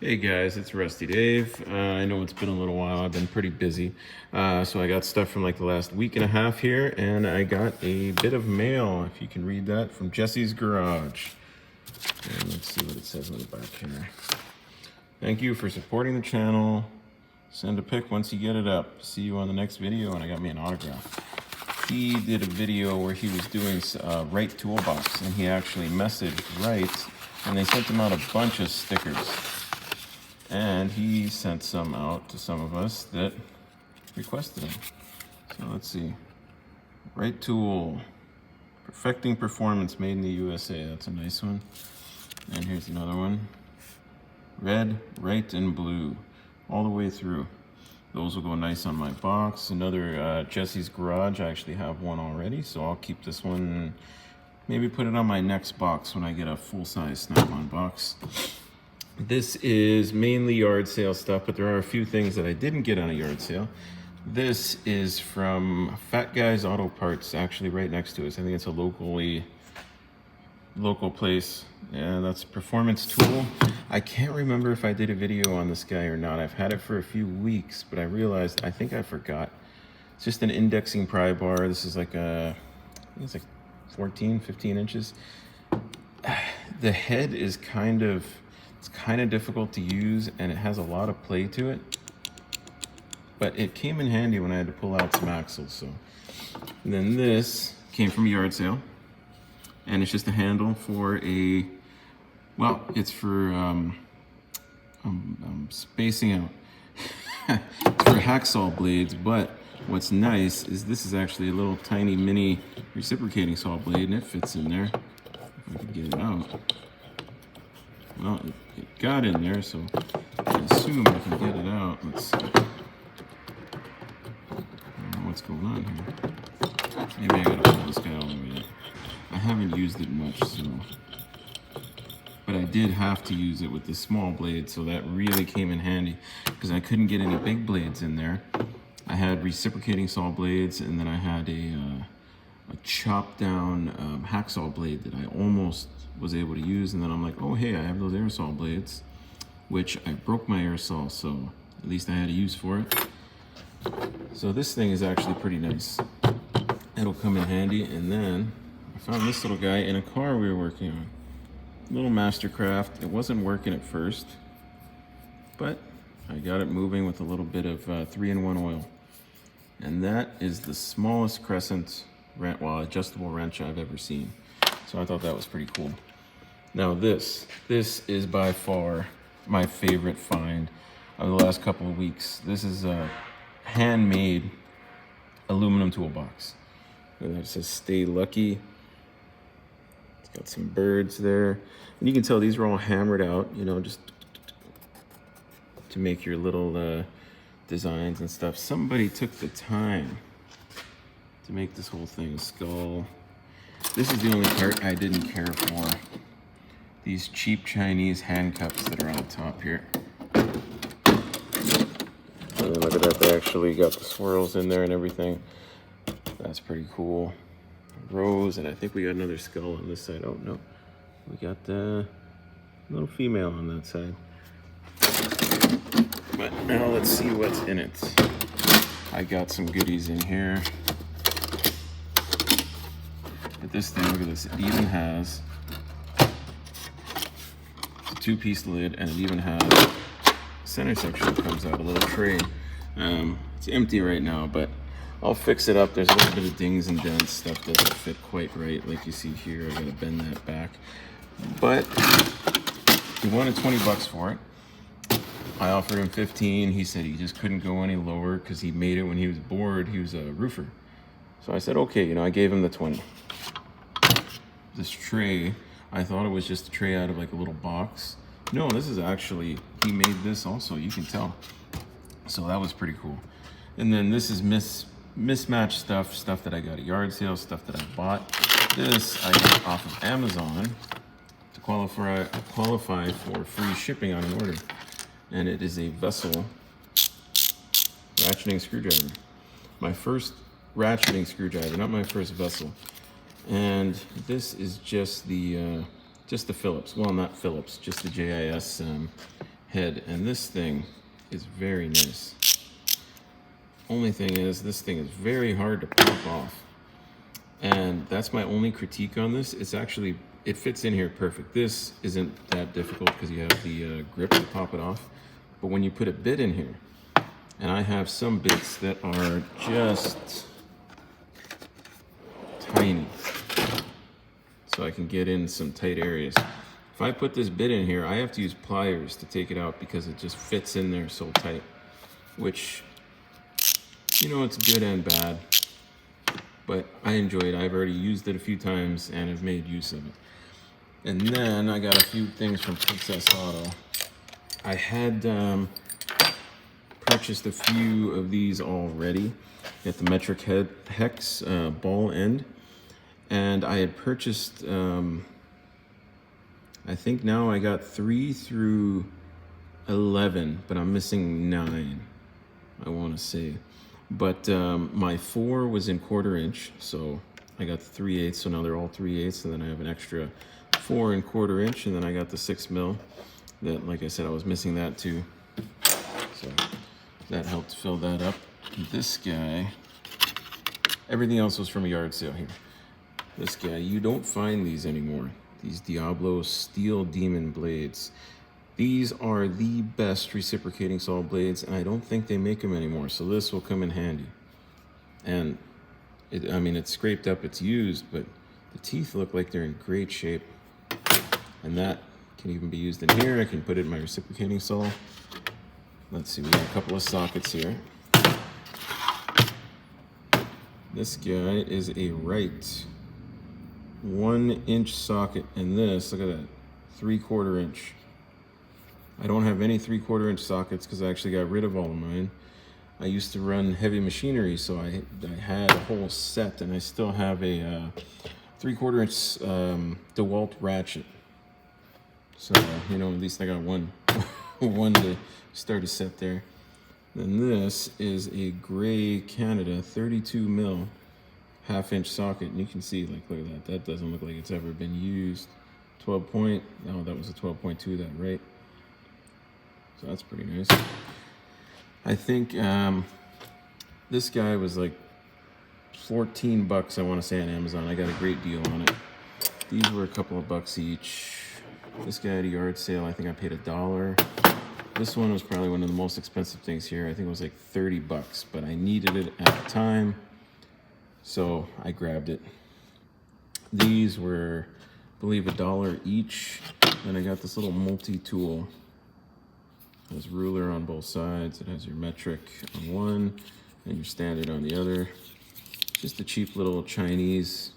Hey guys, it's Rusty Dave. I know it's been a little while. I've been pretty busy. So I got stuff from like the last week and a half here, and I got a bit of mail, if you can read that, from Jesse's Garage. And let's see what it says on the back here. Thank you for supporting the channel. Send a pic once you get it up. See you on the next video, and I got me an autograph. He did a video where he was doing Right Toolbox, and he actually messaged Right, and they sent him out a bunch of stickers. And he sent some out to some of us that requested them. So let's see. Right Tool. Perfecting Performance, made in the USA. That's a nice one. And here's another one. Red, right, and blue. All the way through. Those will go nice on my box. Another Jesse's Garage. I actually have one already, so I'll keep this one and maybe put it on my next box when I get a full-size Snap-on box. This is mainly yard sale stuff, but there are a few things that I didn't get on a yard sale. This is from Fat Guys Auto Parts, actually right next to us. I think it's a local place. Yeah, that's Performance Tool. I can't remember if I did a video on this guy or not. I've had it for a few weeks, but I realized, I think I forgot. It's just an indexing pry bar. This is like I think it's like 14, 15 inches. The head is it's kind of difficult to use, and it has a lot of play to it, but it came in handy when I had to pull out some axles. So, and then this came from a yard sale, and it's just a handle for it's for spacing out. It's for hacksaw blades, but what's nice is this is actually a little tiny mini reciprocating saw blade, and it fits in there. If I can get it out. Well, it got in there, so I assume I can get it out. Let's see. I don't know what's going on here. Maybe I gotta pull this guy all the way up. I haven't used it much, so. But I did have to use it with this small blade, so that really came in handy because I couldn't get any big blades in there. I had reciprocating saw blades, and then I had a chopped down hacksaw blade that I almost was able to use, and then I'm like, oh hey, I have those air saw blades, which I broke my air saw, so at least I had a use for it. So this thing is actually pretty nice. It'll come in handy. And then I found this little guy in a car we were working on. Little Mastercraft. It wasn't working at first, but I got it moving with a little bit of 3-in-1 oil. And that is the smallest crescent adjustable wrench I've ever seen. So I thought that was pretty cool. Now this is by far my favorite find of the last couple of weeks. This is a handmade aluminum toolbox. It says "Stay Lucky." It's got some birds there, and you can tell these are all hammered out, you know, just to make your little designs and stuff. Somebody took the time to make this whole thing a skull. This is the only part I didn't care for. These cheap Chinese handcuffs that are on the top here. And look at that, they actually got the swirls in there and everything. That's pretty cool. Rose, and I think we got another skull on this side. Oh no, we got the little female on that side. But now let's see what's in it. I got some goodies in here. At this thing, look at this. It even has a 2-piece lid, and it even has center section that comes out, a little tray. It's empty right now, but I'll fix it up. There's a little bit of dings and dents. Stuff doesn't fit quite right, like you see here. I gotta bend that back. But he wanted 20 bucks for it. I offered him 15. He said he just couldn't go any lower because he made it when he was bored. He was a roofer. So I said, okay, you know, I gave him the 20. This tray, I thought it was just a tray out of like a little box. No, this is actually, he made this also, you can tell. So that was pretty cool. And then this is mismatched stuff that I got at yard sale, stuff that I bought. This I got off of Amazon to qualify for free shipping on an order. And it is a Vessel ratcheting screwdriver. My first ratcheting screwdriver, not my first Vessel. And this is just the Phillips. Well, not Phillips, just the JIS head, and this thing is very nice. Only thing is, this thing is very hard to pop off. And that's my only critique on this. It's actually, it fits in here perfect. This isn't that difficult because you have the grip to pop it off. But when you put a bit in here, and I have some bits that are just tiny, so I can get in some tight areas. If I put this bit in here, I have to use pliers to take it out because it just fits in there so tight, which, you know, it's good and bad. But I enjoy it. I've already used it a few times and have made use of it. And then I got a few things from Princess Auto. I had purchased a few of these already at the Metric Hex ball end. And I had purchased, I think now I got 3 through 11, but I'm missing 9, I want to say. But my 4 was in 1/4 inch, so I got the 3/8, so now they're all 3/8, and then I have an extra 4 in 1/4 inch, and then I got the 6 mil. That, like I said, I was missing that too, so that helped fill that up. This guy, everything else was from a yard sale here. This guy, you don't find these anymore. These Diablo Steel Demon blades. These are the best reciprocating saw blades, and I don't think they make them anymore, so this will come in handy. And I mean, it's scraped up, it's used, but the teeth look like they're in great shape. And that can even be used in here. I can put it in my reciprocating saw. Let's see, we got a couple of sockets here. This guy is a Wright 1-inch socket, and this, look at that, 3/4 inch. I don't have any 3/4 inch sockets because I actually got rid of all of mine. I used to run heavy machinery, so I had a whole set, and I still have a 3/4 inch DeWalt ratchet. So, you know, at least I got one to start a set there. Then this is a Gray Canada 32 mil 1/2-inch socket, and you can see, like, look at that. That doesn't look like it's ever been used. 12 point, no, that was a 12.2, that, right? So that's pretty nice. I think this guy was like $14, I want to say, on Amazon. I got a great deal on it. These were a couple of bucks each. This guy at a yard sale, I think I paid $1. This one was probably one of the most expensive things here. I think it was like $30, but I needed it at the time, so I grabbed it. These were, I believe, $1 each. Then I got this little multi-tool. It has ruler on both sides. It has your metric on one and your standard on the other. Just a cheap little Chinese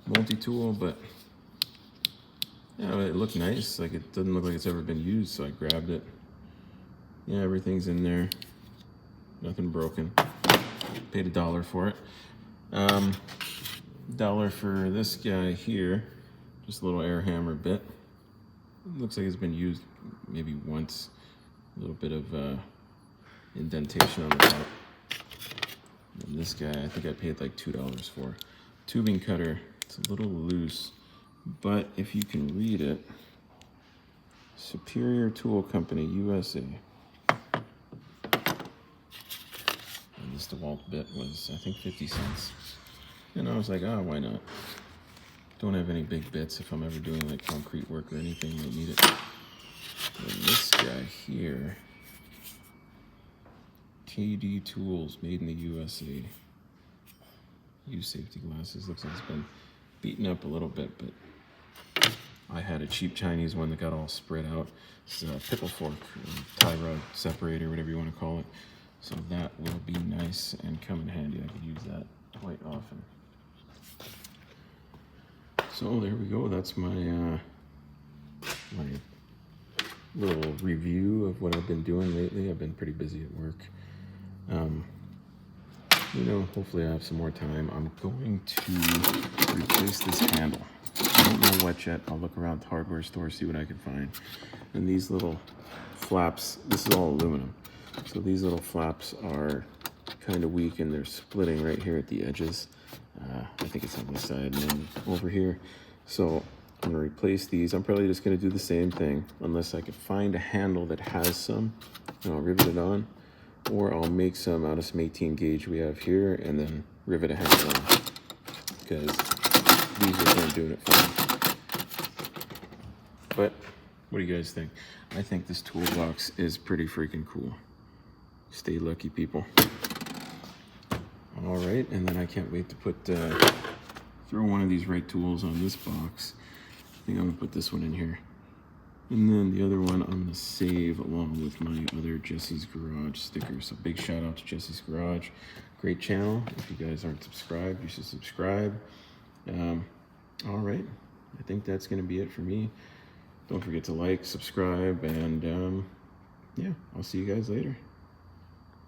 multi-tool, but yeah, it looked nice. Like, it doesn't look like it's ever been used, so I grabbed it. Yeah, everything's in there. Nothing broken. Paid $1 for it. $1 for this guy here. Just a little air hammer bit. It looks like it's been used maybe once. A little bit of indentation on the top. And this guy, I think I paid like $2 for. Tubing cutter. It's a little loose, but if you can read it, Superior Tool Company, USA. And this DeWalt bit was, I think, 50 cents. And I was like, oh, why not? Don't have any big bits if I'm ever doing like concrete work or anything that need it. And this guy here, KD Tools, made in the USA. Use safety glasses. Looks like it's been beaten up a little bit, but I had a cheap Chinese one that got all spread out. It's a pickle fork, tie rod separator, whatever you want to call it. So that will be nice and come in handy. I could use that quite often. So there we go. That's my my little review of what I've been doing lately. I've been pretty busy at work. You know, hopefully I have some more time. I'm going to replace this handle. I don't know what yet. I'll look around the hardware store, see what I can find. And these little flaps, this is all aluminum. So these little flaps are kind of weak and they're splitting right here at the edges. I think it's on this side and then over here. So I'm gonna replace these. I'm probably just gonna do the same thing unless I could find a handle that has some, and I'll rivet it on, or I'll make some out of some 18 gauge we have here and then rivet a handle on, because these are not doing it for me. But what do you guys think? I think this toolbox is pretty freaking cool. Stay lucky, people. All right, and then I can't wait to put throw one of these right tools on this box. I think I'm gonna put this one in here. And then the other one I'm gonna save along with my other Jesse's Garage sticker. So big shout out to Jesse's Garage. Great channel. If you guys aren't subscribed, you should subscribe. All right, I think that's gonna be it for me. Don't forget to like, subscribe, and yeah, I'll see you guys later.